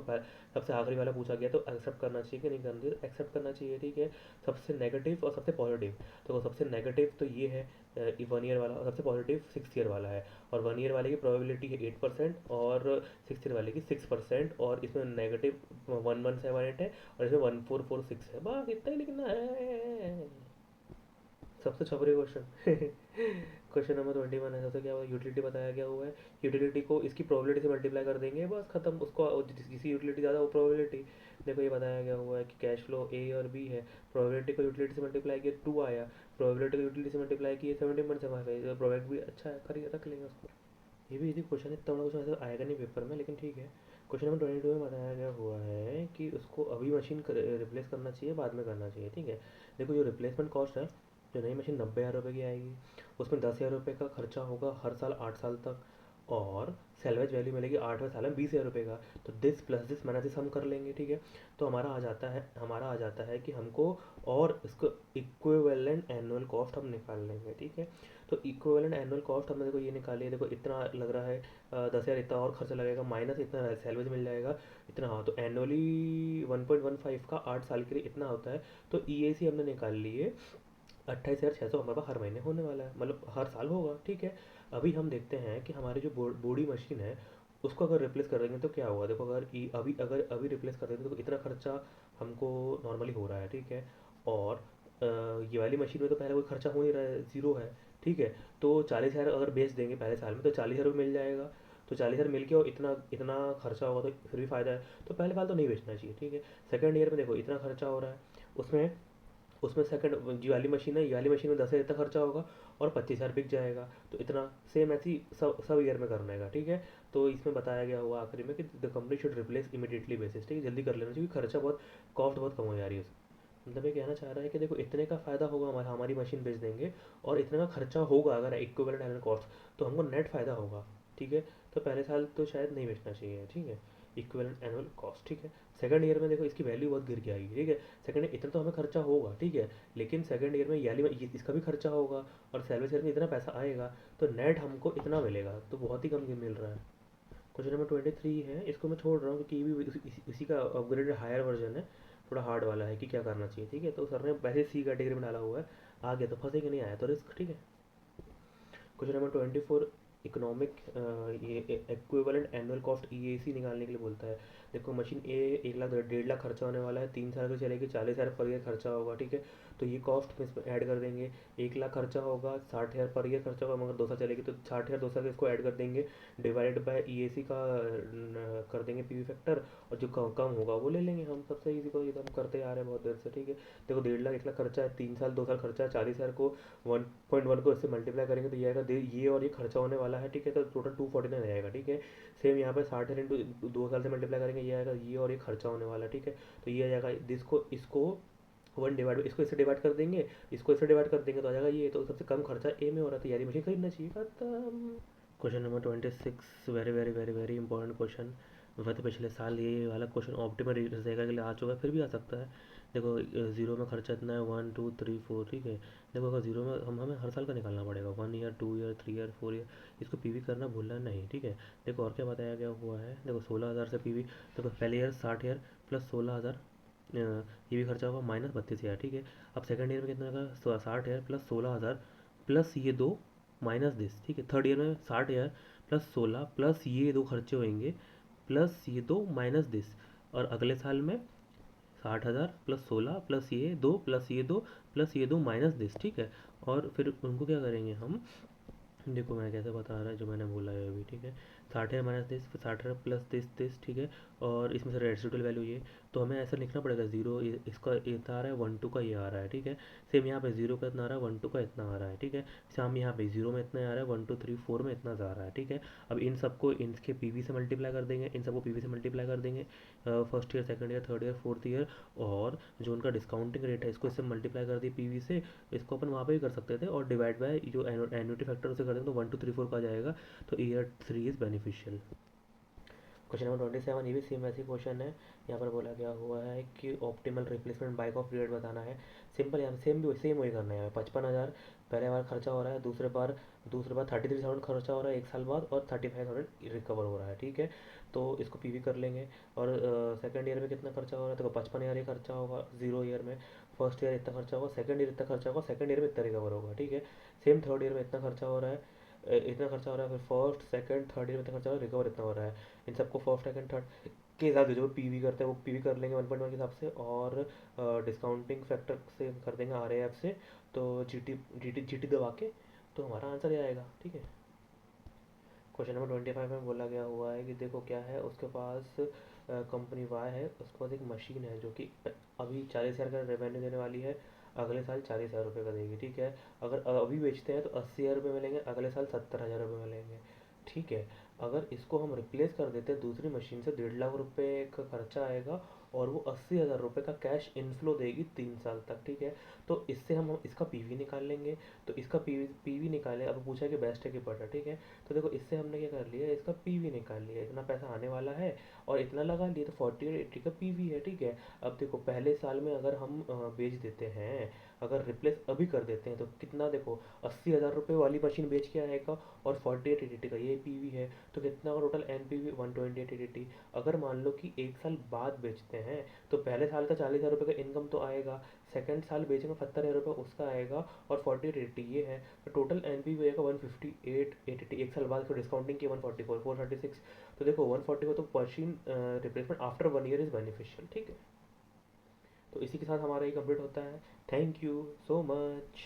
सबसे आखिरी वाला पूछा गया तो एक्सेप्ट करना चाहिए कि नहीं करना चाहिए, एक्सेप्ट करना चाहिए, ठीक है। सबसे नेगेटिव और सबसे पॉजिटिव, तो सबसे नेगेटिव तो ये है 1 ईयर वाला, और सबसे पॉजिटिव 6 ईयर वाला है। और 1 ईयर वाले की प्रोबेबिलिटी है 8% और 6 ईयर वाले की 6%, और इसमें नेगेटिव 1178 है और इसमें 1446 है, बस इतना ही लिखना है। सबसे छपरी क्वेश्चन क्वेश्चन नंबर 21 है। सबसे क्या हुआ, यूटिलिटी बताया गया हुआ है, यूटिलिटी को इसकी प्रोबेबिलिटी से मल्टीप्लाई कर देंगे, बस खत्म। उसको जिसकी यूटिलिटी ज़्यादा वो प्रोबेबिलिटी। देखो ये बताया गया हुआ है कि कैश फ्लो ए और बी है, प्रोबेबिलिटी को यूटिलिटी से मल्टीप्लाई किया 2 आया, प्रोबेबिलिटी को यूटिलिटी से मल्टीप्लाई किए 17.75, प्रोबेबिलिटी भी अच्छा है, करिए रख लेंगे उसको। ये भी इजी क्वेश्चन है, इतना बड़ा क्वेश्चन ऐसे आएगा नहीं पेपर में, लेकिन ठीक है। क्वेश्चन नंबर 22 में बताया गया हुआ है कि उसको अभी मशीन रिप्लेस करना चाहिए बाद में करना चाहिए, ठीक है। देखो जो रिप्लेसमेंट कॉस्ट है, जो नई मशीन 90,000 रुपये की आएगी उसमें 10,000 रुपये का खर्चा होगा हर साल 8 साल तक, और सेल्वेज वैल्यू मिलेगी 8वें साल में 20,000 रुपये का। तो this plus this minus this हम कर लेंगे, ठीक है। तो हमारा आ जाता है कि हमको, और इसको इक्विवेलेंट एनुअल कॉस्ट हम निकाल लेंगे, ठीक है। तो इक्विवेलेंट एनुअल कॉस्ट हमने देखो ये निकाली है, देखो इतना लग रहा है 10,000, इतना और खर्चा लगेगा माइनस इतना सैलरी मिल जाएगा इतना, हाँ। तो एनुअली 1.15 का 8 साल के लिए इतना होता है। तो ई ए सी हमने निकाल ली है 28,600 हमारे पास हर महीने होने वाला है, मतलब हर साल होगा, ठीक है। अभी हम देखते हैं कि हमारी जो बॉडी मशीन है उसको अगर रिप्लेस कर देंगे तो क्या होगा। देखो अगर अभी रिप्लेस कर देंगे तो इतना खर्चा हमको नॉर्मली हो रहा है, ठीक है। और ये वाली मशीन में तो पहले कोई खर्चा हो नहीं रहा है, ज़ीरो है, ठीक है। तो 40,000 अगर बेच देंगे पहले साल में तो 40,000 रुपये मिल जाएगा। तो 40,000 मिल के और इतना इतना खर्चा होगा तो फिर भी फ़ायदा है, तो पहले साल तो नहीं बेचना चाहिए, ठीक है। सेकंड ईयर में देखो इतना खर्चा हो रहा है, उसमें उसमें सेकंड जी वाली मशीन है, ये वाली मशीन में 10,000 तक खर्चा होगा और 25,000 बिक जाएगा, तो इतना सेम ऐसे ही सब सब ईयर में करने का, ठीक है। तो इसमें बताया गया हुआ आखिरी में कि the company should replace immediately basis, ठीक है, जल्दी कर लेना चाहिए, क्योंकि खर्चा बहुत, कॉस्ट बहुत कम हो जा रही है उसमें। मतलब ये कहना चाह रहा है कि देखो इतने का फ़ायदा होगा, हमारी मशीन बेच देंगे, और इतने का खर्चा होगा अगर इक्विवेलेंट एनुअल कॉस्ट, तो हमको नेट फ़ायदा होगा, ठीक है। तो पहले साल तो शायद नहीं बेचना चाहिए, ठीक है, इक्विवेलेंट एनुअल कॉस्ट, ठीक है। सेकंड ईयर में देखो इसकी वैल्यू बहुत गिर के आएगी, ठीक है। सेकंड ईयर इतना तो हमें खर्चा होगा, ठीक है, लेकिन सेकंड ईयर में याली में इसका भी खर्चा होगा और सैलरी में इतना पैसा आएगा, तो नेट हमको इतना मिलेगा, तो बहुत ही कम मिल रहा है। क्वेश्चन नंबर 23 है, इसको मैं छोड़ रहा हूँ क्योंकि ये भी इसी का अपग्रेडेड हायर वर्जन है, थोड़ा हार्ड वाला है कि क्या करना चाहिए, ठीक है। तो सर ने वैसे सी कैटेगरी में डाला हुआ है, आ गया तो फंसेंगे, नहीं आया तो रिस्क, ठीक है। क्वेश्चन नंबर 24, इकोनॉमिक, ये इक्विवेलेंट एनुअल कॉस्ट ईएसी निकालने के लिए बोलता है। देखो मशीन ए 1 लाख 1.5 लाख खर्चा होने वाला है, 3 साल की चलेगी, 40,000 पर ईयर खर्चा होगा, ठीक है। तो ये कॉस्ट में इसमें ऐड कर देंगे, 1 लाख खर्चा होगा, 60,000 पर ईयर खर्चा होगा, मगर 2 साल चलेगी तो 60,000 2 साल इसको ऐड कर देंगे, डिवाइडेड बाय ईएसी का कर देंगे पीवी फैक्टर, और जो कम कम होगा वो ले लेंगे हम, सबसे इजी को ये तो हम करते आ रहे हैं बहुत देर से, ठीक है। देखो 1.5 लाख 1 लाख खर्चा है, 3 साल 2 साल खर्चा है, 40,000 को 1.1 को इससे मल्टीप्लाई करेंगे तो ये आएगा, ये और ये खर्चा होने वाला है, ठीक है, तो टोटल 249 आएगा, ठीक है। सेम यहाँ पे 60,000 इंटू 2 साल से मल्टीप्लाई करेंगे, ये आएगा, ये और ये खर्चा होने वाला है, ठीक है। तो ये आ जाएगा, इसको इसको वन डिवाइड, इसको इससे डिवाइड कर देंगे, इसको इससे डिवाइड कर देंगे, तो आ जाएगा ये, तो सबसे कम खर्चा ए में हो रहा है, तो यारी मशीन खरीदना चाहिए, खत्म। Question number 26, very very very very important question. वह तो पिछले साल ये वाला क्वेश्चन ऑप्टिमल रेखा के लिए आ चुका है, फिर भी आ सकता है। देखो जीरो में खर्चा इतना है, 1 2 3 4, ठीक है। देखो अगर जीरो में हमें हर साल का निकालना पड़ेगा, 1 ईयर 2 ईयर 3 ईयर 4 ईयर, इसको पीवी करना भूलना नहीं, ठीक है। देखो और क्या बताया गया हुआ है, देखो 16,000 से पीवी, देखो पहले ईयर 60,000 प्लस 16,000, ये भी खर्चा होगा माइनस 32,000, ठीक है। अब सेकंड ईयर में कितना होगा, 60,000 प्लस 16,000 प्लस ये दो माइनस दिस, ठीक है। थर्ड ईयर में 60,000 प्लस 16 प्लस ये दो खर्चे होंगे, प्लस ये दो माइनस दिस, और अगले साल में 60,000 प्लस 16 प्लस ये दो प्लस ये दो प्लस ये दो माइनस दिस, ठीक है। और फिर उनको क्या करेंगे हम, देखो मैं कैसे बता रहा है जो मैंने बोला है अभी, ठीक है। 60,000 माइनस दिस, फिर 60,000 प्लस दिस, ठीक है। और इसमें से रेसिडुअल वैल्यू ये, तो हमें ऐसा लिखना पड़ेगा, जीरो इसका इतना आ रहा है, 1 2 का ये आ रहा है, ठीक है। सेम यहाँ पे जीरो का इतना आ रहा है, 1 2 का इतना आ रहा है, ठीक है। सेम यहाँ पे जीरो में इतना आ रहा है, 1 2 3 4 में इतना जा रहा है, ठीक है। अब इन सबको इनके पीवी से मल्टीप्लाई कर देंगे, इन सबको पीवी से मल्टीप्लाई कर देंगे, first year second year third year fourth year, और जो उनका डिस्काउंटिंग रेट है इसको इससे मल्टीप्लाई कर दिए पीवी से, इसको अपन वहाँ पे भी कर सकते थे, और डिवाइड बाय जो एन्युटी फैक्टर उसे कर देंगे, तो 1 2 3 4 का जाएगा, तो year 3 is beneficial. Question number 27, ये भी सेम ऐसी क्वेश्चन है। यहाँ पर बोला गया हुआ है कि optimal replacement bike of period बताना है। सिंपल, यहाँ सेम वही करना है, 55,000 पहले बार खर्चा हो रहा है, दूसरे बार 33,000 खर्चा हो रहा है 1 साल बाद, और 35,000 रिकवर हो रहा है, ठीक है। तो इसको पीवी कर लेंगे, और सेकंड ईयर में कितना खर्चा हो रहा है, तो 55,000 ही खर्चा होगा जीरो ईयर में, फर्स्ट ईयर इतना खर्चा होगा, सेकंड ईयर इतना खर्चा होगा, सेकंड ईयर में इतना रिकवर होगा, ठीक है। सेम थर्ड ईयर में इतना खर्चा हो रहा है, इतना खर्चा हो रहा है, फिर फर्स्ट सेकंड थर्ड ईयर में इतना खर्चा हो रहा है, रिकवर इतना हो रहा है। इन सबको फर्स्ट सेकंड थर्ड के हिसाब से जो पीवी करते हैं वो पीवी कर लेंगे 1.1 के हिसाब से, और डिस्काउंटिंग फैक्टर से कर देंगे आरएएफ से, तो जीटी दबा के, तो हमारा आंसर ये आएगा, ठीक है। क्वेश्चन नंबर 25 में बोला गया हुआ है कि देखो क्या है, उसके पास कंपनी वाई है, उसके पास एक मशीन है जो कि अभी 40,000 का रेवेन्यू देने वाली है, अगले साल 40,000 रुपये का देगी, ठीक है। अगर अभी बेचते हैं तो 80,000 रुपये मिलेंगे, अगले साल 70,000 रुपये मिलेंगे, ठीक है। अगर इसको हम रिप्लेस कर देते हैं दूसरी मशीन से, 1.5 लाख रुपये का खर्चा आएगा, और वो 80,000 रुपये का कैश इनफ्लो देगी 3 साल तक, ठीक है। तो इससे हम इसका पीवी निकाल लेंगे, तो इसका पीवी निकाले, अब पूछा कि बेस्ट है कि बेटर, ठीक है। तो देखो इससे हमने क्या कर लिया, इसका पीवी निकाल लिया, इतना पैसा आने वाला है और इतना लगा लिया, तो 40 और 80 का पीवी है, ठीक है। अब देखो पहले साल में अगर हम बेच देते हैं, अगर रिप्लेस अभी कर देते हैं, तो कितना, देखो 80,000 रुपये वाली मशीन बेच के आएगा, और 48 का ये पीवी है, तो कितना होगा टोटल एन पी वी 128 अगर मान लो कि 1 साल बाद बेचते हैं, तो पहले साल का 40,000 रुपये का इनकम तो आएगा, सेकंड साल बेचेंगे 70,000 रुपये उसका आएगा, और 48 ये है, तो टोटल एन पी वी आएगा 158 एक साल बाद इसको डिस्काउंटिंग की 144 436, तो देखो 144, तो machine replacement after 1 year is beneficial, ठीक है। तो इसी के साथ हमारा ये कंप्लीट होता है। Thank you so much.